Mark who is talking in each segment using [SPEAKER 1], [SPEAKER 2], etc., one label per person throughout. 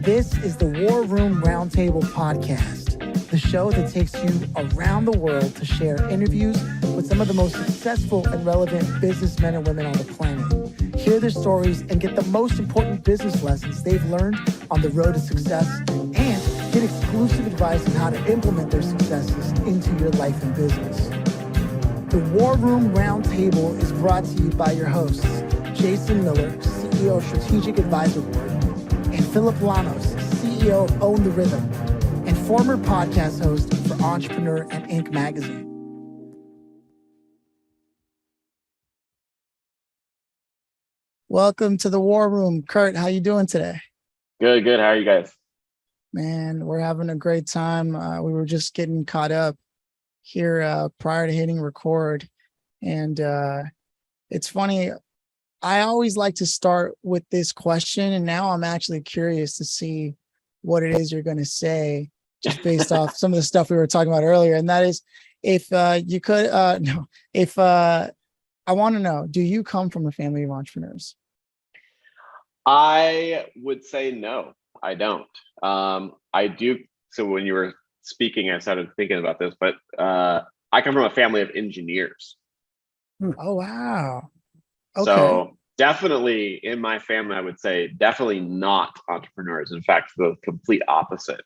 [SPEAKER 1] This is the War Room Roundtable podcast, the show that takes you around the world to share interviews with some of the most successful and relevant businessmen and women on the planet. Hear their stories and get the most important business lessons they've learned on the road to success, and get exclusive advice on how to implement their successes into your life and business. The War Room Roundtable is brought to you by your hosts, Jason Miller, CEO of Strategic Advisor Board, and Phillip Lanos, CEO of Own the Rhythm, and former podcast host for Entrepreneur and Inc. magazine. Welcome to the War Room. Curt, how you doing today?
[SPEAKER 2] Good. How are you guys?
[SPEAKER 1] Man, we're having a great time. We were just getting caught up here prior to hitting record. And it's funny, I always like to start with this question, and now I'm actually curious to see what it is you're going to say, just based off some of the stuff we were talking about earlier. And that is, if you could, I want to know, do you come from a family of entrepreneurs?
[SPEAKER 2] I would say no, I don't. I do. So when you were speaking, I started thinking about this, but I come from a family of engineers.
[SPEAKER 1] Oh, wow. Okay.
[SPEAKER 2] So definitely in my family, I would say definitely not entrepreneurs. In fact, the complete opposite.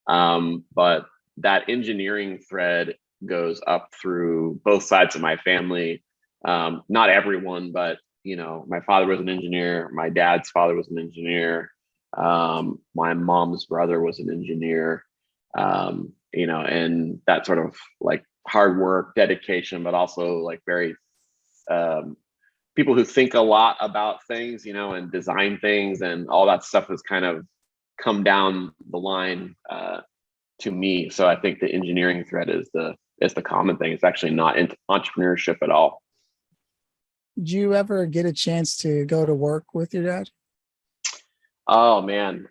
[SPEAKER 2] But that engineering thread goes up through both sides of my family. Not everyone, but my father was an engineer. My dad's father was an engineer. My mom's brother was an engineer. And that sort of like hard work, dedication, but also like very people who think a lot about things, and design things, and all that stuff has kind of come down the line to me. So I think the engineering thread is the common thing. It's actually not entrepreneurship at all.
[SPEAKER 1] Did you ever get a chance to go to work with your dad?
[SPEAKER 2] Oh man.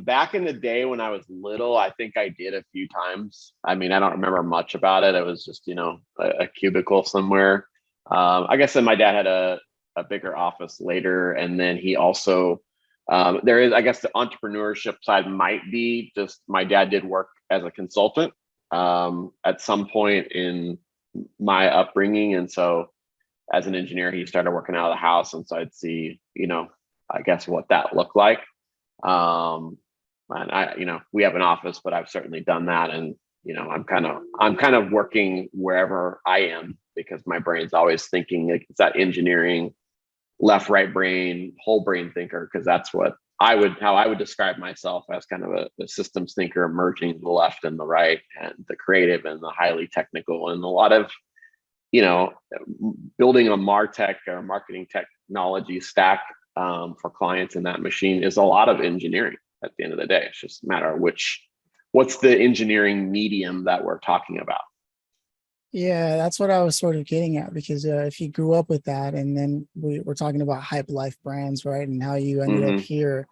[SPEAKER 2] Back in the day when I was little, I think I did a few times. I mean, I don't remember much about it. It was just, a cubicle somewhere. I guess then my dad had a bigger office later. And then he also, there is, I guess the entrepreneurship side might be just my dad did work as a consultant at some point in my upbringing. And so as an engineer, he started working out of the house. And so I'd see, I guess what that looked like. And we have an office, but I've certainly done that. And, I'm kind of working wherever I am, because my brain's always thinking, like, it's that engineering, left, right brain, whole brain thinker. Cause that's what how I would describe myself, as kind of a systems thinker, merging the left and the right, and the creative and the highly technical, and a lot of, building a MarTech or marketing technology stack for clients in that machine is a lot of engineering at the end of the day. It's just a matter of what's the engineering medium that we're talking about.
[SPEAKER 1] Yeah, that's what I was sort of getting at, because if you grew up with that, and then we're talking about HypeLife Brands, right? And how you ended up here,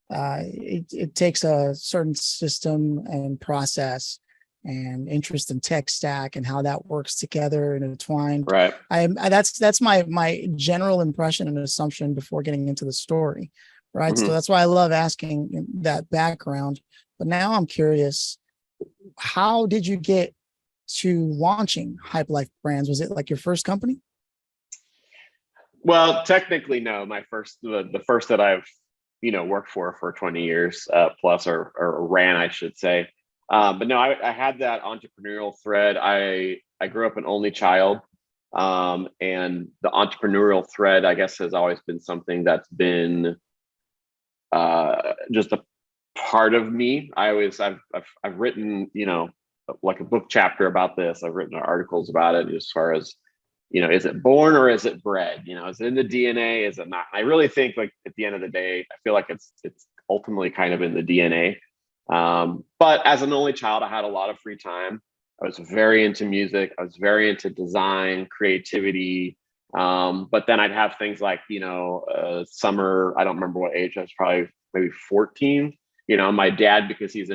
[SPEAKER 1] it takes a certain system and process and interest in tech stack and how that works together and entwined.
[SPEAKER 2] Right.
[SPEAKER 1] That's my general impression and assumption before getting into the story. Right.
[SPEAKER 2] Mm-hmm.
[SPEAKER 1] So that's why I love asking that background. But now I'm curious, how did you get to launching HypeLife Brands? Was it like your first company?
[SPEAKER 2] Well, technically, no. My the first that I've, worked for 20 years plus, or ran, I should say. But no, I had that entrepreneurial thread. I grew up an only child. And the entrepreneurial thread, I guess, has always been something that's been just a part of me. I've written, like a book chapter about this. I've written articles about it, as far as, is it born or is it bred? Is it in the DNA? Is it not? I really think, like, at the end of the day, I feel like it's ultimately kind of in the DNA. But as an only child, I had a lot of free time. I was very into music. I was very into design, creativity. But then I'd have things like, summer, I don't remember what age, I was probably maybe 14. My dad, because he's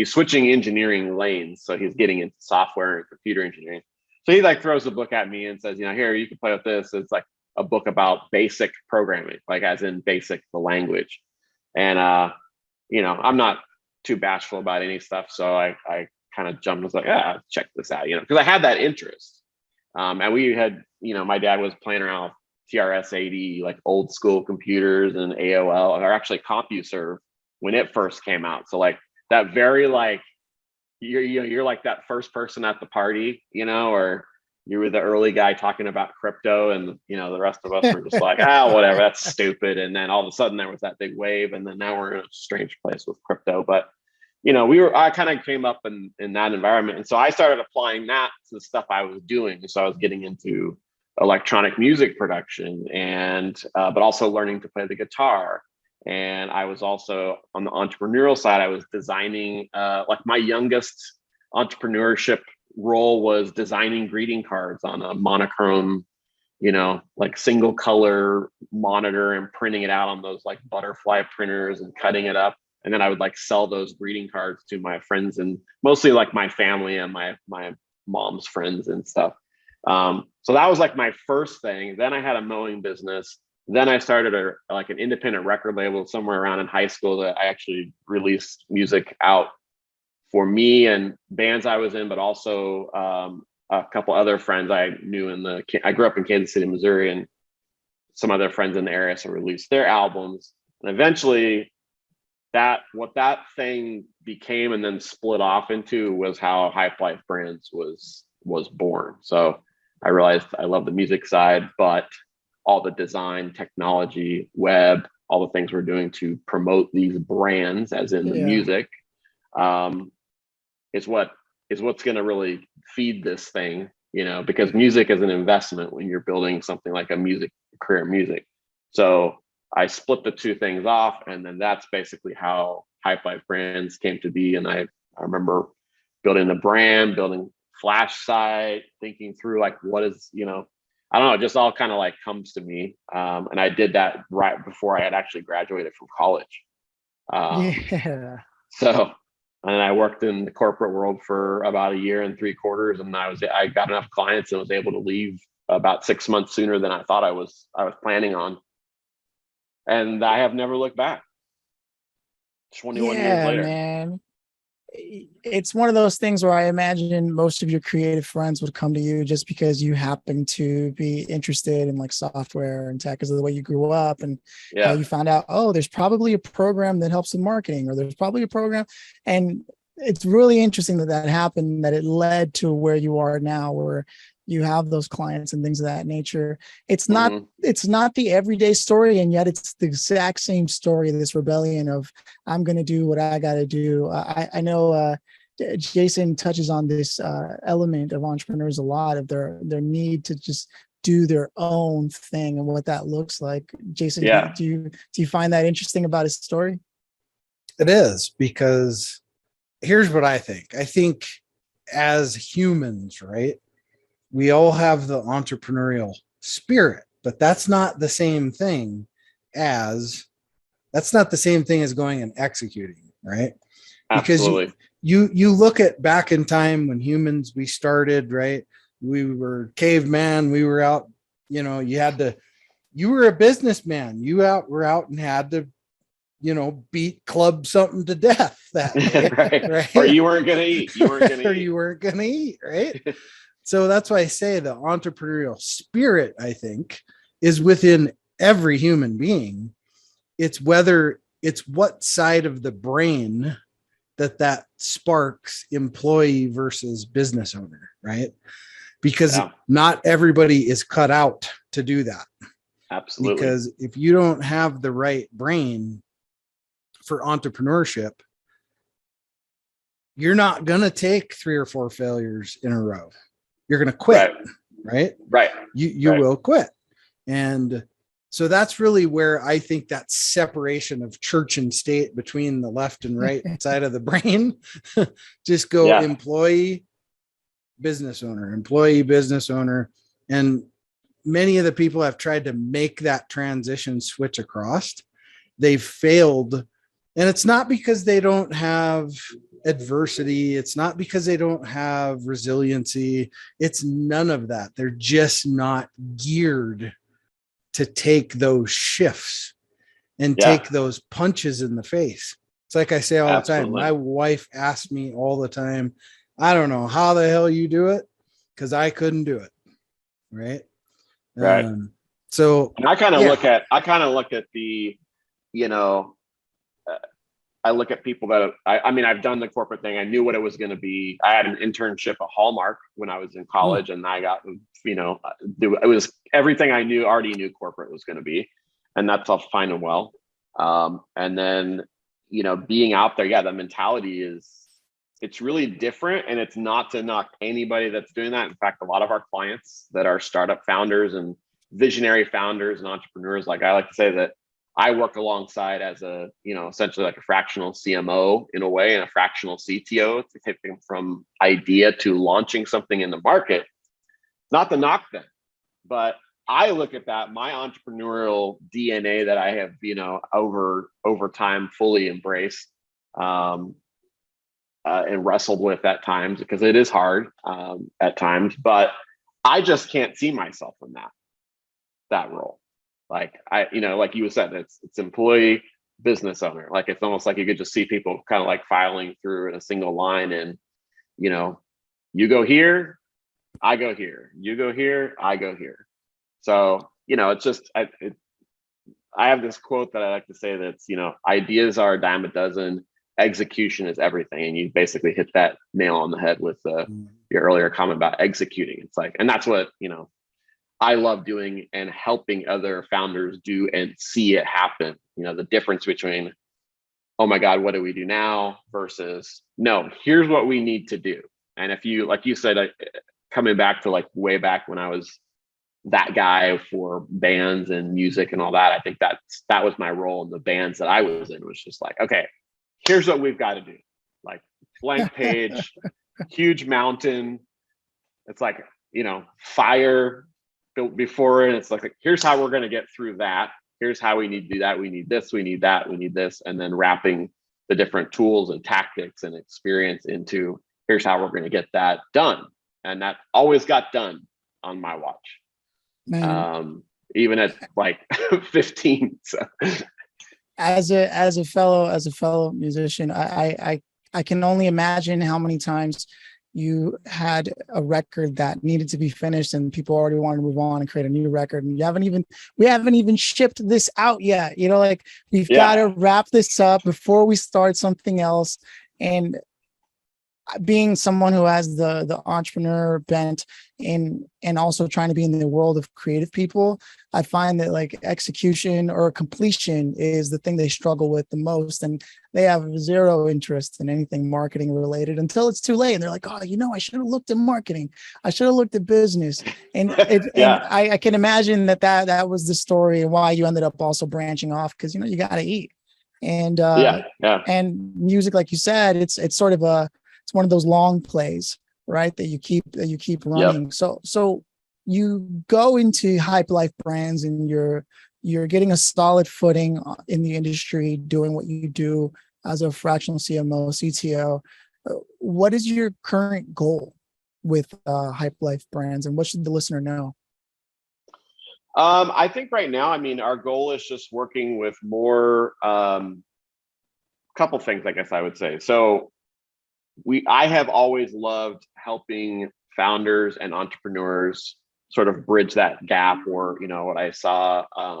[SPEAKER 2] switching engineering lanes. So he's getting into software and computer engineering. So he like throws a book at me and says, here, you can play with this. It's like a book about basic programming, like as in basic, the language. And, I'm not too bashful about any stuff. So I kind of jumped, was like, check this out, because I had that interest. And we had, my dad was playing around with TRS-80, like old school computers, and AOL, or actually CompuServe when it first came out. So like that very like, you're like that first person at the party, or you were the early guy talking about crypto, and the rest of us were just like, whatever, that's stupid. And then all of a sudden there was that big wave, and then now we're in a strange place with crypto. But I kind of came up in that environment, and so I started applying that to the stuff I was doing. So I was getting into electronic music production, and but also learning to play the guitar. And I was also on the entrepreneurial side. I was designing, like my youngest entrepreneurship role was designing greeting cards on a monochrome, like single color monitor, and printing it out on those like butterfly printers and cutting it up. And then I would like sell those greeting cards to my friends, and mostly like my family and my mom's friends and stuff. So that was like my first thing. Then I had a mowing business. Then I started an independent record label somewhere around in high school that I actually released music out for me and bands I was in, but also a couple other friends I knew I grew up in Kansas City, Missouri, and some other friends in the area, so released their albums. And eventually what that thing became and then split off into was how HypeLife Brands was born. So I realized I love the music side, but all the design, technology, web, all the things we're doing to promote these brands, as in the music, is what's going to really feed this thing, because music is an investment when you're building something like a career in music. So I split the two things off, and then that's basically how HypeLife Brands came to be. And I remember building the brand, building Flash site, thinking through like what is, I don't know, it just all kind of like comes to me. And I did that right before I had actually graduated from college. So, and I worked in the corporate world for about 1.75 years, and I got enough clients and was able to leave about 6 months sooner than I thought I was planning on. And I have never looked back. 21 years later.
[SPEAKER 1] Man. It's one of those things where I imagine most of your creative friends would come to you just because you happen to be interested in like software and tech because of the way you grew up, and how you found out, there's probably a program that helps with marketing, or there's probably a program. And it's really interesting that happened, that it led to where you are now, where you have those clients and things of that nature. It's not the everyday story, and yet it's the exact same story, this rebellion of, I'm going to do what I got to do. I know Jason touches on this element of entrepreneurs a lot, of their need to just do their own thing and what that looks like. Jason, do you find that interesting about his story?
[SPEAKER 3] It is, because here's what I think. I think as humans, right, we all have the entrepreneurial spirit, but that's not the same thing as going and executing, right?
[SPEAKER 2] Absolutely.
[SPEAKER 3] Because you look at back in time when we started, right? We were caveman, we were out, you were a businessman, were out and had to, beat club something to death that day, right?
[SPEAKER 2] Or you weren't going to eat. You
[SPEAKER 3] weren't going to eat, right? So that's why I say the entrepreneurial spirit, I think, is within every human being. It's what side of the brain that sparks employee versus business owner, right? Because not everybody is cut out to do that.
[SPEAKER 2] Absolutely.
[SPEAKER 3] Because if you don't have the right brain for entrepreneurship, you're not going to take 3 or 4 failures in a row. You're going to quit, right?
[SPEAKER 2] Right.
[SPEAKER 3] You will quit. And so that's really where I think that separation of church and state between the left and right side of the brain, just go employee, business owner. And many of the people have tried to make that transition switch across. They've failed. And it's not because they don't have adversity. It's not because they don't have resiliency. It's none of that. They're just not geared to take those shifts. and take those punches in the face. It's like I say all the time. My wife asks me all the time, I don't know how the hell you do it, because I couldn't do it. Right.
[SPEAKER 2] Right.
[SPEAKER 3] So
[SPEAKER 2] and I kind of look at the, I look at people that I mean, I've done the corporate thing. I knew what it was going to be. I had an internship at Hallmark when I was in college, and I got, it was everything I already knew corporate was going to be, and that's all fine and well. And then, being out there, the mentality it's really different, and it's not to knock anybody that's doing that. In fact, a lot of our clients that are startup founders and visionary founders and entrepreneurs, like I like to say that I work alongside as a, essentially like a fractional CMO in a way, and a fractional CTO to take them from idea to launching something in the market. Not to knock them, but I look at that, my entrepreneurial DNA that I have, over time fully embraced and wrestled with at times, because it is hard at times, but I just can't see myself in that role. Like like you said, it's employee, business owner. Like it's almost like you could just see people kind of like filing through in a single line, and you go here, I go here, you go here, I go here. So it's just I have this quote that I like to say that's ideas are a dime a dozen, execution is everything, and you basically hit that nail on the head with your earlier comment about executing. It's like, and that's what I love doing and helping other founders do and see it happen. The difference between, oh my God, what do we do now, versus, no, here's what we need to do. And if you, like you said, coming back to like way back when I was that guy for bands and music and all that, I think that was my role in the bands that I was in, was just like, okay, here's what we've got to do. Like blank page, huge mountain. It's like, fire built before it. It's like, here's how we're going to get through that. Here's how we need to do that. We need this, we need that, we need this. And then wrapping the different tools and tactics and experience into, here's how we're going to get that done. And that always got done on my watch. Even at like 15. So.
[SPEAKER 1] As a fellow musician, I can only imagine how many times you had a record that needed to be finished and people already wanted to move on and create a new record, and we haven't even shipped this out yet. Like we've got to wrap this up before we start something else. And being someone who has the entrepreneur bent and also trying to be in the world of creative people, I find that like execution or completion is the thing they struggle with the most, and they have zero interest in anything marketing related until it's too late. And they're like, oh, I should have looked at marketing. I should have looked at business. And and I can imagine that was the story and why you ended up also branching off, because you got to eat. And and music, like you said, it's sort of it's one of those long plays, right? That you keep running. Yep. So you go into HypeLife Brands and you're getting a solid footing in the industry, doing what you do as a fractional CMO, CTO. What is your current goal with HypeLife Brands, and what should the listener know?
[SPEAKER 2] I think right now, our goal is just working with more, couple things, I guess I would say. So I have always loved helping founders and entrepreneurs sort of bridge that gap, or, what I saw, I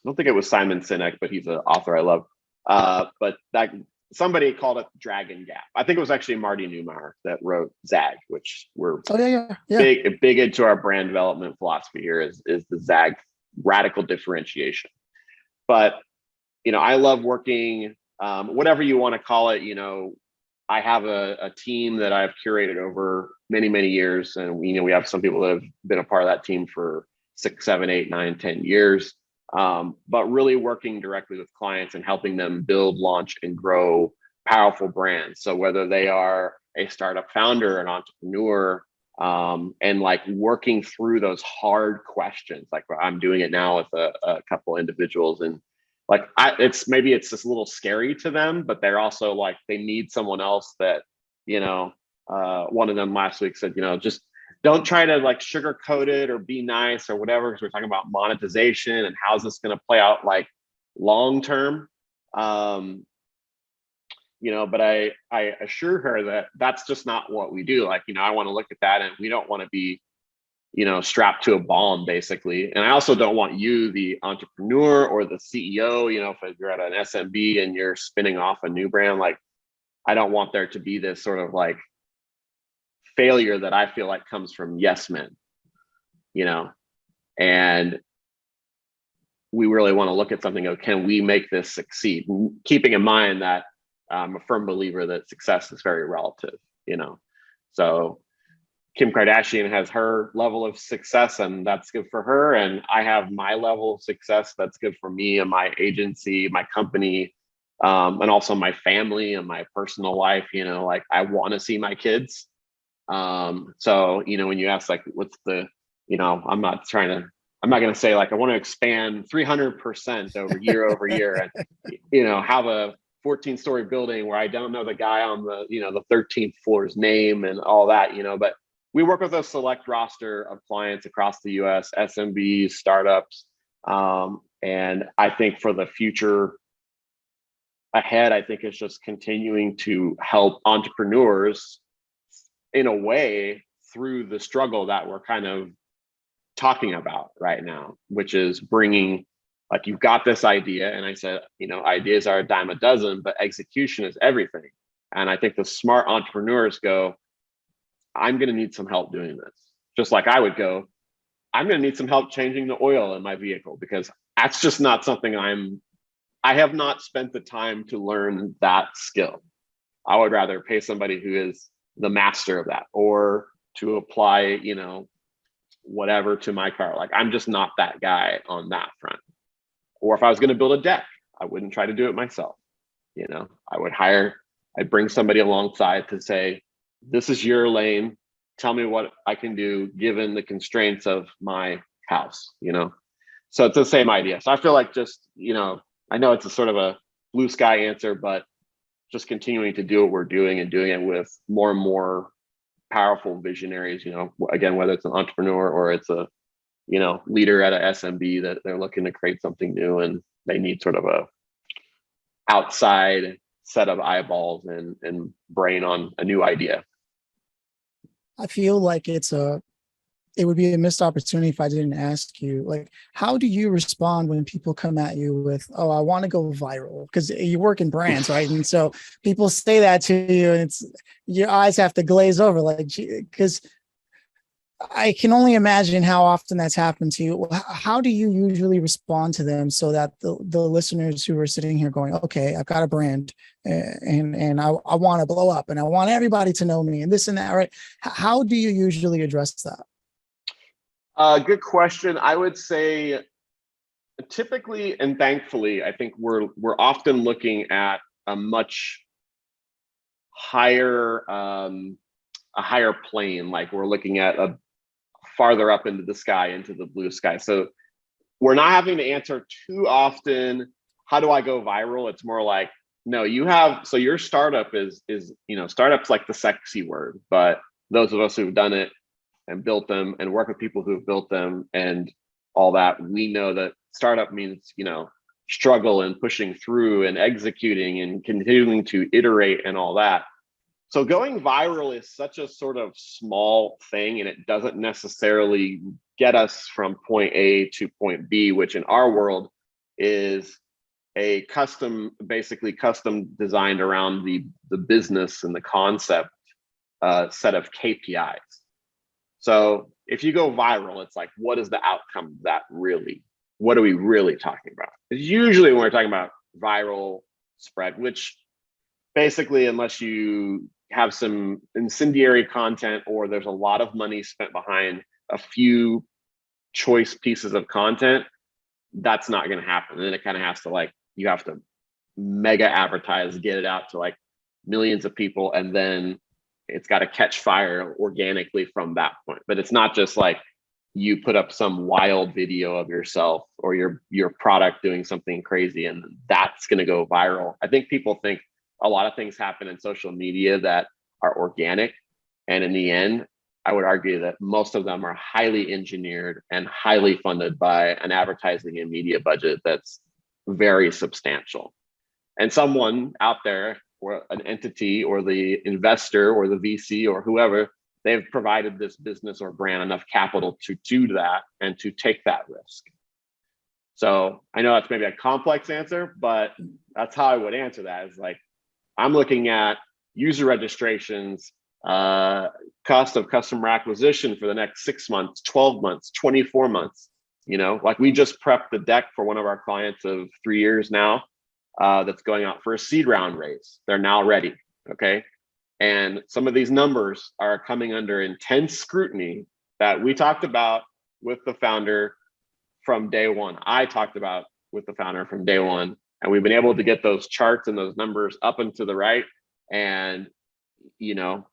[SPEAKER 2] don't think it was Simon Sinek, but he's an author I love. But that somebody called it Dragon Gap. I think it was actually Marty Neumeier that wrote ZAG, which we're big into our brand development philosophy here is the ZAG, radical differentiation. But, I love working, whatever you want to call it, I have a team that I've curated over many, many years. And, we have some people that have been a part of that team for 6, 7, 8, 9, 10 years. But really working directly with clients and helping them build, launch, and grow powerful brands. So whether they are a startup founder, an entrepreneur, and like working through those hard questions, like I'm doing it now with a couple individuals, and like it's just a little scary to them, but they're also like, they need someone else that, one of them last week said, just don't try to like sugarcoat it or be nice or whatever, because we're talking about monetization and how's this going to play out. Like, long term. But I assure her that that's just not what we do. Like, I want to look at that, and we don't want to be, strapped to a bomb, basically. And I also don't want you, the entrepreneur or the CEO, if you're at an SMB and you're spinning off a new brand, like, I don't want there to be this sort of like failure that I feel like comes from yes men, and we really want to look at something of, can we make this succeed? Keeping in mind that I'm a firm believer that success is very relative, So Kim Kardashian has her level of success, and that's good for her. And I have my level of success that's good for me and my agency, my company, and also my family and my personal life. Like, I want to see my kids. So, when you ask, like, what's the, I'm not going to say, like, I want to expand 300% over year and, have a 14-story building where I don't know the guy on the, the 13th floor's name and all that, but we work with a select roster of clients across the US, SMBs, startups. And I think for the future ahead, I think it's just continuing to help entrepreneurs in a way through the struggle that we're kind of talking about right now, which is bringing, like, you've got this idea. And I said, ideas are a dime a dozen, but execution is everything. And I think the smart entrepreneurs go, I'm going to need some help doing this. Just like I would go, I'm going to need some help changing the oil in my vehicle, because that's just not something I have not spent the time to learn that skill. I would rather pay somebody who is the master of that, or to apply, whatever to my car. Like, I'm just not that guy on that front. Or if I was going to build a deck, I wouldn't try to do it myself. I'd bring somebody alongside to say, this is your lane. Tell me what I can do given the constraints of my house, So it's the same idea. So I feel like just, I know it's a sort of a blue sky answer, but just continuing to do what we're doing and doing it with more and more powerful visionaries, again, whether it's an entrepreneur or it's a, leader at a SMB that they're looking to create something new and they need sort of a outside set of eyeballs and brain on a new idea.
[SPEAKER 1] I feel like it would be a missed opportunity if I didn't ask you, like, how do you respond when people come at you with, oh, I want to go viral? Because you work in brands, right? And so people say that to you and your eyes have to glaze over, like, because I can only imagine how often that's happened to you. How do you usually respond to them so that the listeners who are sitting here going, okay, I've got a brand and I want to blow up and I want everybody to know me and this and that, right? How do you usually address that?
[SPEAKER 2] Good question. I would say typically and thankfully, I think we're often looking at a much higher plane. Like, we're looking at a farther up into the sky, into the blue sky. So we're not having to answer too often, how do I go viral? It's more like, no, so your startup is, startup's like the sexy word, but those of us who've done it and built them and work with people who've built them and all that, we know that startup means, struggle and pushing through and executing and continuing to iterate and all that. So going viral is such a sort of small thing, and it doesn't necessarily get us from point A to point B, which in our world is a basically custom designed around the business and the concept set of KPIs. So if you go viral, it's like, what is the outcome of that really? What are we really talking about? It's usually when we're talking about viral spread, which basically, unless you have some incendiary content or there's a lot of money spent behind a few choice pieces of content, that's not going to happen. And then it kind of has to, you have to mega advertise, get it out to like millions of people, and then it's got to catch fire organically from that point. But it's not just like you put up some wild video of yourself or your product doing something crazy and that's going to go viral. I think people think a lot of things happen in social media that are organic. And in the end, I would argue that most of them are highly engineered and highly funded by an advertising and media budget that's very substantial. And someone out there, or an entity or the investor or the VC or whoever, they've provided this business or brand enough capital to do that and to take that risk. So I know that's maybe a complex answer, but that's how I would answer that. Is like, I'm looking at user registrations, cost of customer acquisition for the next 6 months, 12 months, 24 months. Like we just prepped the deck for one of our clients of 3 years now, that's going out for a seed round raise. They're now ready. Okay. And some of these numbers are coming under intense scrutiny that we talked about with the founder from day one. I talked about with the founder from day one, and we've been able to get those charts and those numbers up and to the right. And,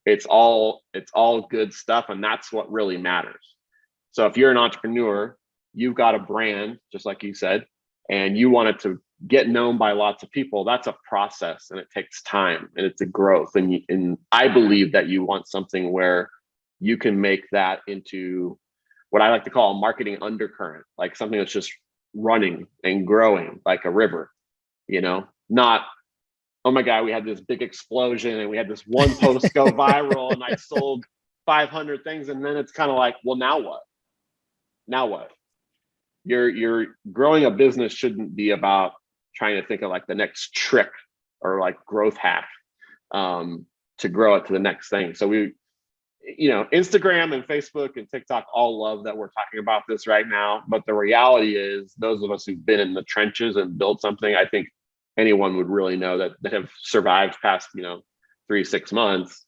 [SPEAKER 2] it's all good stuff. And that's what really matters. So if you're an entrepreneur, you've got a brand, just like you said, and you want it to get known by lots of people. That's a process, and it takes time, and it's a growth. And I believe that you want something where you can make that into what I like to call a marketing undercurrent, like something that's just running and growing like a river, not, oh my God, we had this big explosion and we had this one post go viral and I sold 500 things. And then it's kind of like, well, now what? Now what? You're growing a business shouldn't be about trying to think of like the next trick or like growth hack to grow it to the next thing. So Instagram and Facebook and TikTok all love that we're talking about this right now. But the reality is, those of us who've been in the trenches and built something, I think anyone would really know that have survived past, 3-6 months,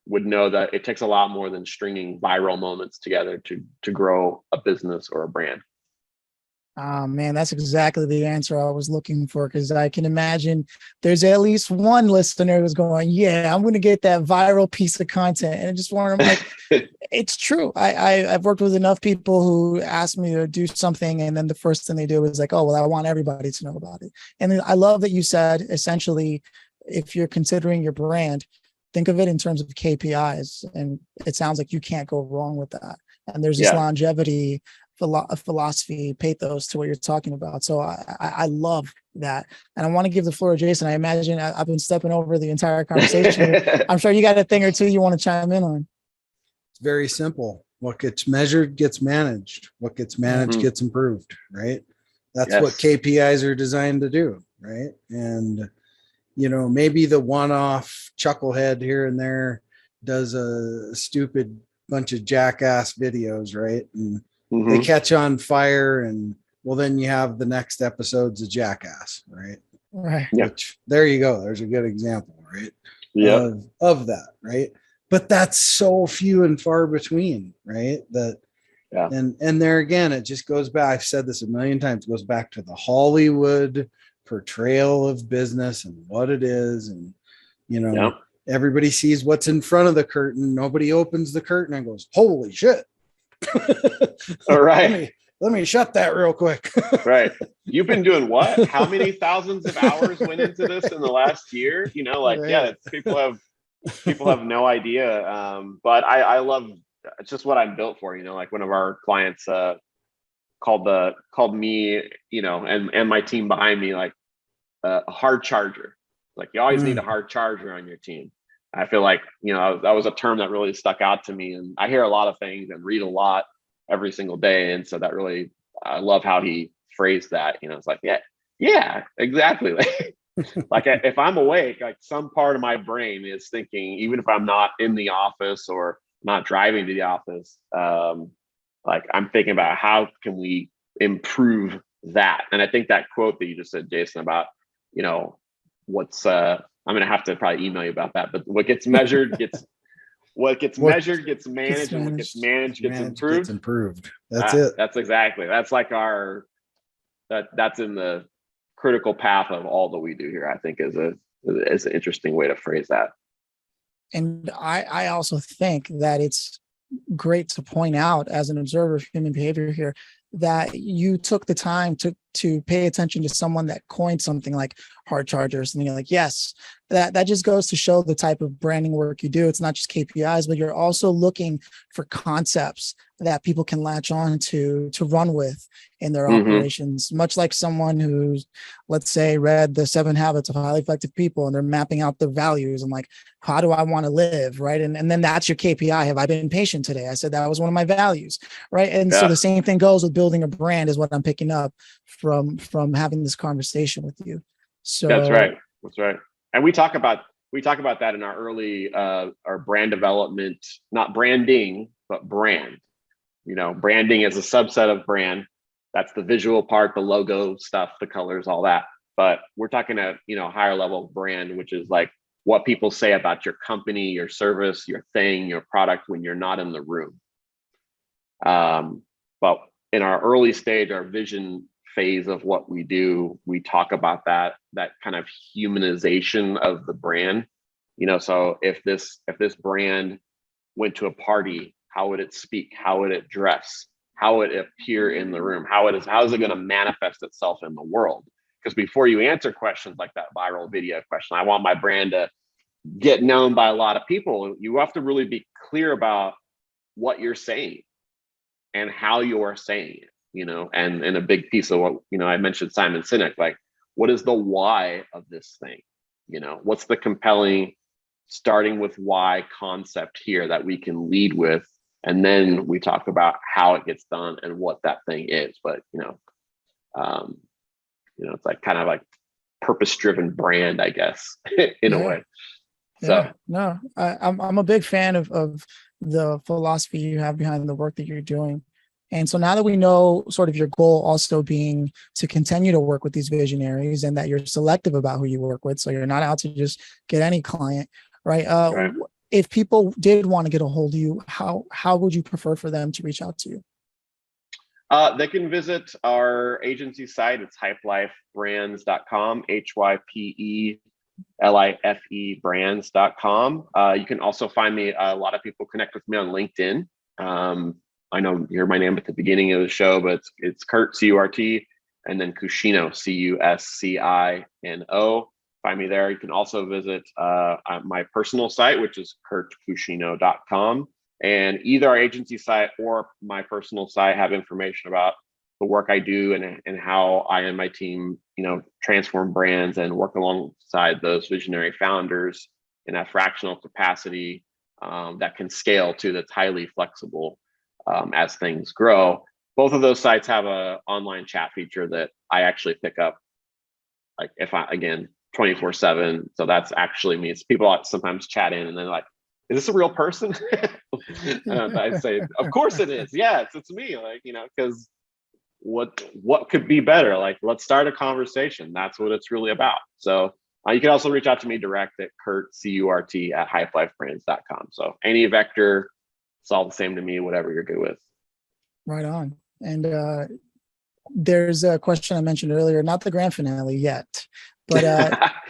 [SPEAKER 2] would know that it takes a lot more than stringing viral moments together to grow a business or a brand.
[SPEAKER 1] Oh man, that's exactly the answer I was looking for, because I can imagine there's at least one listener who's going, yeah, I'm going to get that viral piece of content. And I just want to like, it's true. I've worked with enough people who ask me to do something, and then the first thing they do is like, oh, well, I want everybody to know about it. And I love that you said, essentially, if you're considering your brand, think of it in terms of KPIs. And it sounds like you can't go wrong with that. And there's this longevity philosophy, pathos to what you're talking about. So I love that. And I want to give the floor to Jason. I imagine I've been stepping over the entire conversation. I'm sure you got a thing or two you want to chime in on.
[SPEAKER 3] It's very simple. What gets measured gets managed. What gets managed gets improved, right? That's what KPIs are designed to do, right? And, maybe the one-off chucklehead here and there does a stupid bunch of jackass videos, right? And they catch on fire, and well, then you have the next episode's a jackass, right?
[SPEAKER 1] Right.
[SPEAKER 3] Which, there you go. There's a good example, right?
[SPEAKER 2] Yeah.
[SPEAKER 3] Of that, right? But that's so few and far between, right? And there again, it just goes back. I've said this a million times. It goes back to the Hollywood portrayal of business and what it is, and everybody sees what's in front of the curtain. Nobody opens the curtain and goes, "Holy shit!"
[SPEAKER 2] All right.
[SPEAKER 3] Let me shut that real quick.
[SPEAKER 2] Right. You've been doing what? How many thousands of hours went into this in the last year?
[SPEAKER 3] Right.
[SPEAKER 2] People have no idea. But I love, it's just what I'm built for. Like one of our clients called me, and my team behind me, like a hard charger. Like, you always need a hard charger on your team. I feel like, that was a term that really stuck out to me. And I hear a lot of things and read a lot every single day. And so that really, I love how he phrased that. It's like, yeah, exactly. Like if I'm awake, like some part of my brain is thinking, even if I'm not in the office or not driving to the office, like I'm thinking about how can we improve that. And I think that quote that you just said, Jason, about, what's I'm going to have to probably email you about that, but what gets measured gets measured gets managed, and what gets managed gets improved.
[SPEAKER 3] That's it.
[SPEAKER 2] That's like that's in the critical path of all that we do here, I think is an interesting way to phrase that.
[SPEAKER 1] And I also think that it's great to point out, as an observer of human behavior here, that you took the time to pay attention to someone that coined something like hard chargers, and you're like, yes, that just goes to show the type of branding work you do. It's not just KPIs, but you're also looking for concepts that people can latch on to run with in their operations, much like someone who's, let's say, read the 7 Habits of Highly Effective People, and they're mapping out their values and like, how do I want to live, right? And then that's your KPI. Have I been patient today? I said that was one of my values, right? And so the same thing goes with building a brand, is what I'm picking up from having this conversation with you. So
[SPEAKER 2] that's right. And we talk about that in our early our brand development, not branding, but brand. Branding is a subset of brand. That's the visual part, the logo stuff, the colors, all that. But we're talking a higher level brand, which is like what people say about your company, your service, your thing, your product when you're not in the room. But in our early stage, our vision phase of what we do, we talk about that kind of humanization of the brand. So if this brand went to a party, how would it speak? How would it dress? How would it appear in the room? How is it going to manifest itself in the world? Because before you answer questions like that viral video question, I want my brand to get known by a lot of people. You have to really be clear about what you're saying and how you're saying it. And a big piece of what, I mentioned Simon Sinek, like, what is the why of this thing? What's the compelling starting with why concept here that we can lead with? And then we talk about how it gets done and what that thing is. But, it's like kind of like purpose-driven brand, I guess, in a way. So
[SPEAKER 1] no, I'm a big fan of the philosophy you have behind the work that you're doing. And so now that we know sort of your goal also being to continue to work with these visionaries, and that you're selective about who you work with, so you're not out to just get any client, right?
[SPEAKER 2] Right.
[SPEAKER 1] If people did want to get a hold of you, how would you prefer for them to reach out to you?
[SPEAKER 2] They can visit our agency site. It's hypelifebrands.com, HYPELIFE brands.com. You can also find me. A lot of people connect with me on LinkedIn. I know you heard my name at the beginning of the show, but it's Curt, C-U-R-T, and then Cuscino, C-U-S-C-I-N-O. Find me there. You can also visit my personal site, which is curtcuscino.com. And either our agency site or my personal site have information about the work I do and how I and my team, transform brands and work alongside those visionary founders in a fractional capacity that can scale to, that's highly flexible as things grow. Both of those sites have an online chat feature that I actually pick up, like, if I, again, 24/7. So that's actually me. It's people sometimes chat in and they're like, is this a real person? I say, of course it is. Yes, it's me. Like, because what could be better? Like, let's start a conversation. That's what it's really about. So you can also reach out to me direct at Curt, C-U-R-T, at hypelifebrands.com. So any vector, it's all the same to me, whatever you're good with.
[SPEAKER 1] Right on. And there's a question I mentioned earlier, not the grand finale yet, but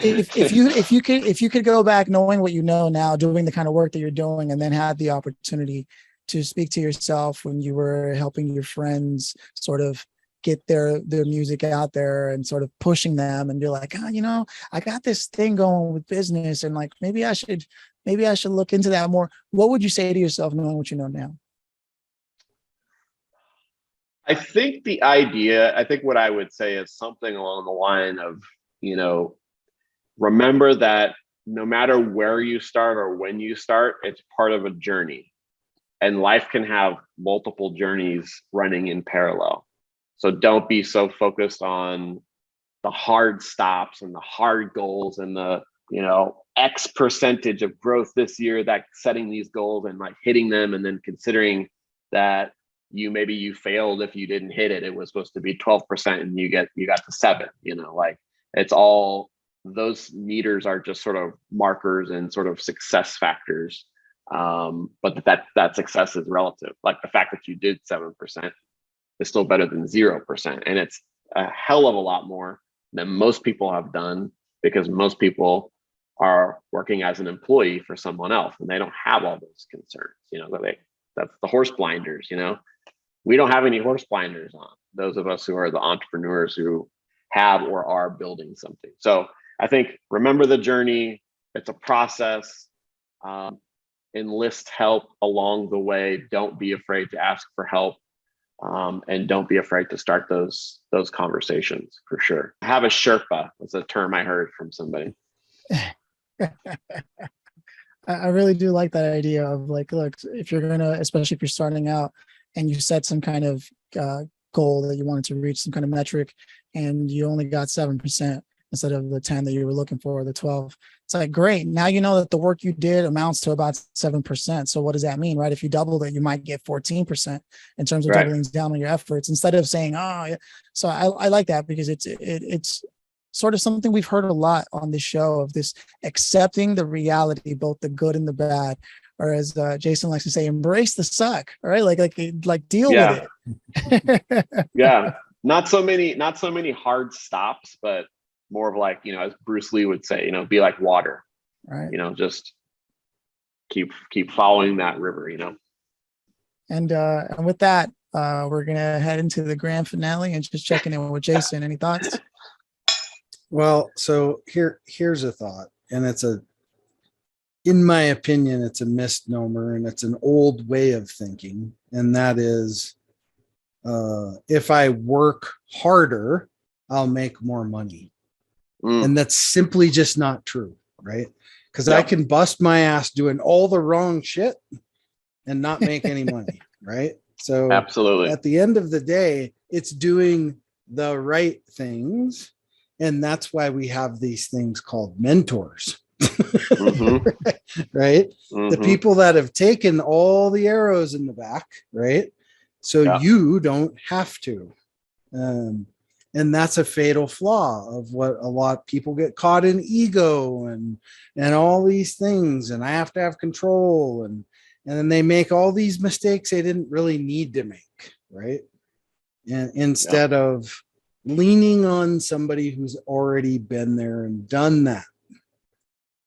[SPEAKER 1] if you could go back knowing what you know now, doing the kind of work that you're doing, and then had the opportunity to speak to yourself when you were helping your friends sort of get their music out there and sort of pushing them, and you're like, I got this thing going with business, and like, maybe I should look into that more. What would you say to yourself knowing what you know now?
[SPEAKER 2] I think what I would say is something along the line of, remember that no matter where you start or when you start, it's part of a journey, and life can have multiple journeys running in parallel. So don't be so focused on the hard stops and the hard goals and the, X percentage of growth this year, that setting these goals and like hitting them, and then considering that you failed if you didn't hit it. It was supposed to be 12% and you got to 7, like, it's all, those meters are just sort of markers and sort of success factors. But that success is relative. Like, the fact that you did 7% is still better than 0%. And it's a hell of a lot more than most people have done, because most people are working as an employee for someone else and they don't have all those concerns, that's the horse blinders, we don't have any horse blinders on, those of us who are the entrepreneurs who have or are building something. So I think remember the journey, It's a process. Enlist help along the way. Don't be afraid to ask for help. And don't be afraid to start those conversations, for sure. Have a Sherpa was a term I heard from somebody.
[SPEAKER 1] I really do like that idea of like, look, if you're gonna, especially if you're starting out and you set some kind of goal that you wanted to reach, some kind of metric, and you only got 7% instead of the 10 that you were looking for, or the 12. It's like, great. Now you know that the work you did amounts to about 7%. So what does that mean, right? If you doubled it, you might get 14% in terms of
[SPEAKER 2] Right.
[SPEAKER 1] doubling down on your efforts instead of saying, oh, yeah. So I like that because it's sort of something we've heard a lot on this show, of this accepting the reality, both the good and the bad, or as Jason likes to say, embrace the suck. All right, like deal with it.
[SPEAKER 2] Yeah, not so many hard stops, but more of like, as Bruce Lee would say, be like water.
[SPEAKER 1] Right.
[SPEAKER 2] Just keep following that river.
[SPEAKER 1] And with that, we're gonna head into the grand finale and just checking in with Jason. Any thoughts?
[SPEAKER 3] Well, so here's a thought, and in my opinion, it's a misnomer, and it's an old way of thinking. And that is, if I work harder, I'll make more money. And that's simply just not true, right? Because I can bust my ass doing all the wrong shit and not make any money, right? So
[SPEAKER 2] absolutely,
[SPEAKER 3] at the end of the day, it's doing the right things. And that's why we have these things called mentors,
[SPEAKER 2] mm-hmm.
[SPEAKER 3] right?
[SPEAKER 2] Mm-hmm.
[SPEAKER 3] The people that have taken all the arrows in the back, right? So you don't have to. And that's a fatal flaw of what a lot of people get caught in, ego and all these things. And I have to have control. And then they make all these mistakes they didn't really need to make, right? And instead of leaning on somebody who's already been there and done that.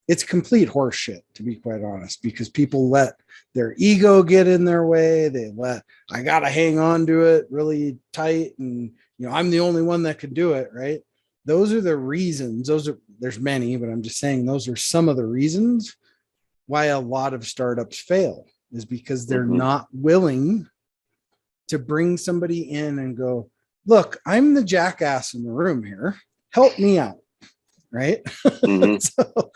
[SPEAKER 3] It's complete horseshit, to be quite honest, because people let their ego get in their way. I got to hang on to it really tight. And, I'm the only one that can do it. Right. Those are the reasons. There's many, but I'm just saying those are some of the reasons why a lot of startups fail, is because they're not willing to bring somebody in and go, look, I'm the jackass in the room here. Help me out. Right.
[SPEAKER 2] Mm-hmm.
[SPEAKER 3] So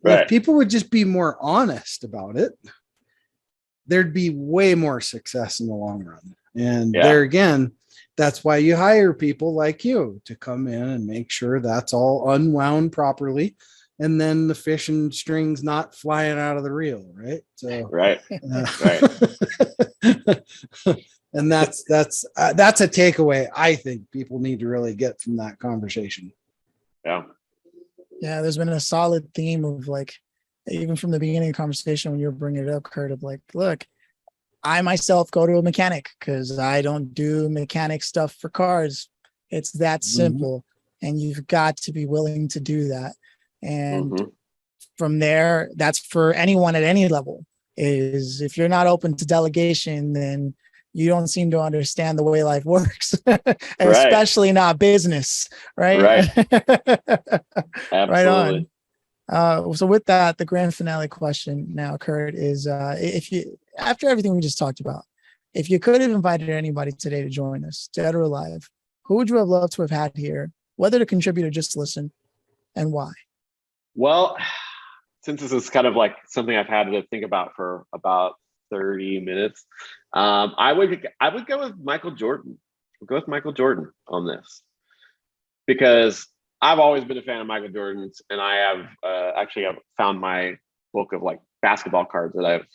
[SPEAKER 3] if people would just be more honest about it, there'd be way more success in the long run. And there again, that's why you hire people like you to come in and make sure that's all unwound properly. And then the fishing string's not flying out of the reel. Right. So,
[SPEAKER 2] right.
[SPEAKER 3] And that's a takeaway I think people need to really get from that conversation.
[SPEAKER 1] Yeah, there's been a solid theme of like, even from the beginning of the conversation when you were bringing it up, Curt, of like, look, I myself go to a mechanic because I don't do mechanic stuff for cars. It's that simple. And you've got to be willing to do that. And from there, that's for anyone at any level, is if you're not open to delegation, then you don't seem to understand the way life works, especially not business, right? Right on. So with that, the grand finale question now, Curt, is if you, after everything we just talked about, if you could have invited anybody today to join us, dead or alive, who would you have loved to have had here, whether to contribute or just listen, and why?
[SPEAKER 2] Well, since this is kind of like something I've had to think about for about 30 minutes, I would go with Michael Jordan. I'll go with Michael Jordan on this, because I've always been a fan of Michael Jordan's, and I have actually I've found my book of like basketball cards that I've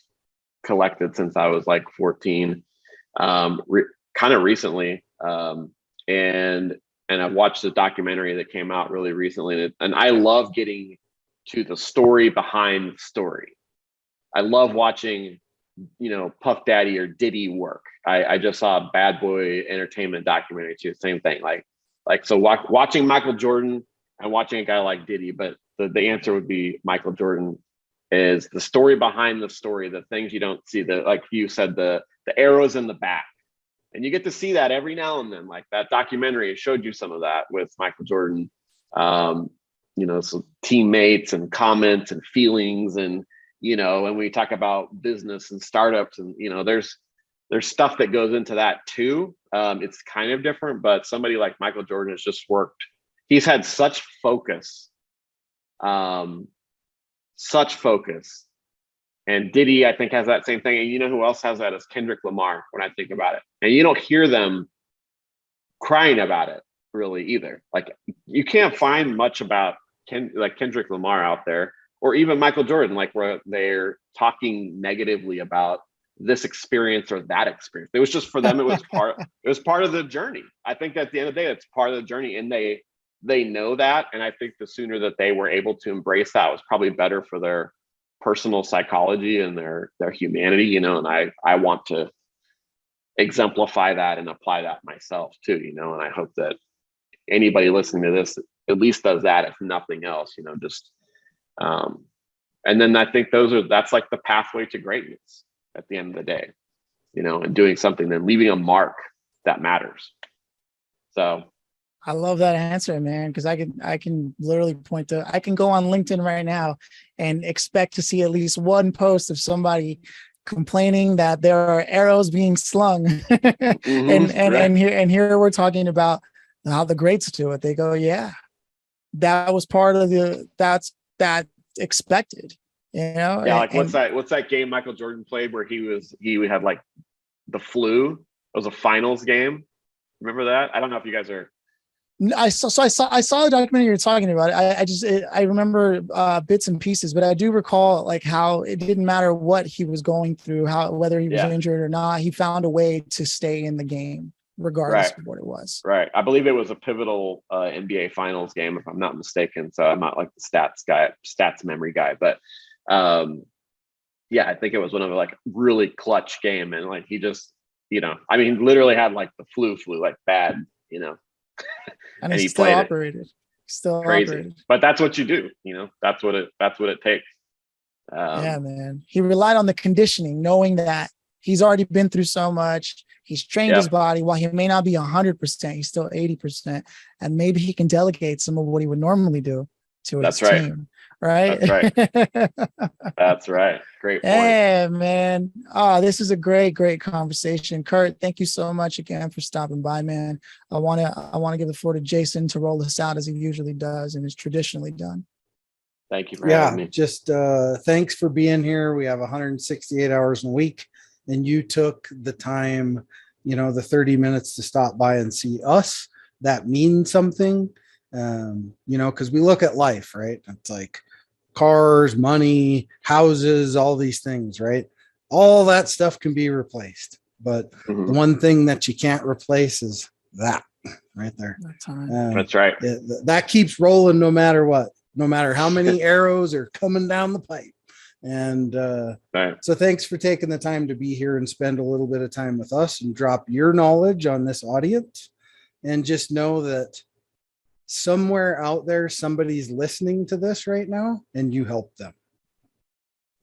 [SPEAKER 2] collected since I was like 14, kind of recently, and I watched a documentary that came out really recently, and I love getting to the story behind the story. I love watching, Puff Daddy or Diddy work. I just saw a Bad Boy Entertainment documentary too. Same thing. So watching Michael Jordan and watching a guy like Diddy, but the answer would be Michael Jordan. Is the story behind the story, the things you don't see, like you said, the arrows in the back, and you get to see that every now and then. Like that documentary showed you some of that with Michael Jordan. so teammates and comments and feelings, and when we talk about business and startups, and there's stuff that goes into that too. It's kind of different, but somebody like Michael Jordan has just worked. He's had such focus. And Diddy, I think, has that same thing. And who else has that is Kendrick Lamar, when I think about it. And you don't hear them crying about it really either. Like, you can't find much about Kendrick Lamar out there, or even Michael Jordan, like where they're talking negatively about this experience or that experience. It was just, for them, it was part of the journey. I think at the end of the day, it's part of the journey, and they know that. And I think the sooner that they were able to embrace that was probably better for their personal psychology and their humanity, and I want to exemplify that and apply that myself too, and I hope that anybody listening to this at least does that, if nothing else, just and then I think that's like the pathway to greatness at the end of the day, and doing something, then leaving a mark that matters. So
[SPEAKER 1] I love that answer, man, because I can literally I can go on LinkedIn right now and expect to see at least one post of somebody complaining that there are arrows being slung. and here we're talking about how the greats do it. They go, yeah, that was part of that's expected,
[SPEAKER 2] Yeah, like what's that game Michael Jordan played where he had like the flu? It was a finals game. Remember that? I don't know if you guys are.
[SPEAKER 1] I saw the documentary you're talking about. I remember bits and pieces, but I do recall like how it didn't matter what he was going through, whether he was injured or not, he found a way to stay in the game regardless of what it was.
[SPEAKER 2] Right. I believe it was a pivotal NBA finals game, if I'm not mistaken. So I'm not like the stats memory guy, but I think it was one of the like really clutch game, and like he just, he literally had like the flu like bad,
[SPEAKER 1] and he still operated.
[SPEAKER 2] Crazy. But that's what you do, that's what it takes.
[SPEAKER 1] Yeah, man. He relied on the conditioning, knowing that he's already been through so much. He's trained his body. While he may not be 100%, he's still 80%. And maybe he can delegate some of what he would normally do to his team. Right.
[SPEAKER 2] That's right. Great point.
[SPEAKER 1] Yeah, man. This is a great conversation. Curt, thank you so much again for stopping by, man. I want to give the floor to Jason to roll this out as he usually does and is traditionally done.
[SPEAKER 2] Thank you for having me.
[SPEAKER 3] Just thanks for being here. We have 168 hours in a week, and you took the time, the 30 minutes to stop by and see us. That means something, because we look at life, right? It's like cars, money, houses, all these things, right? All that stuff can be replaced. But the one thing that you can't replace is that right there.
[SPEAKER 2] That's right.
[SPEAKER 3] That keeps rolling no matter what, no matter how many arrows are coming down the pipe. And so thanks for taking the time to be here and spend a little bit of time with us and drop your knowledge on this audience. And just know that somewhere out there, somebody's listening to this right now, and you help them.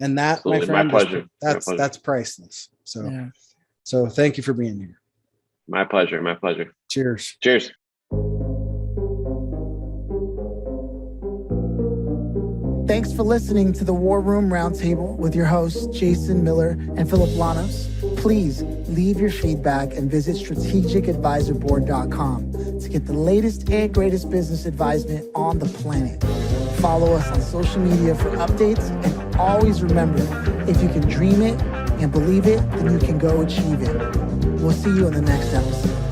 [SPEAKER 3] And that, my friend,
[SPEAKER 2] my pleasure.
[SPEAKER 3] That's priceless. So thank you for being here.
[SPEAKER 2] My pleasure.
[SPEAKER 3] Cheers.
[SPEAKER 1] Thanks for listening to the War Room Roundtable with your hosts, Jason Miller and Phillip Lanos. Please leave your feedback and visit strategicadvisorboard.com to get the latest and greatest business advisement on the planet. Follow us on social media for updates, and always remember, if you can dream it and believe it, then you can go achieve it. We'll see you in the next episode.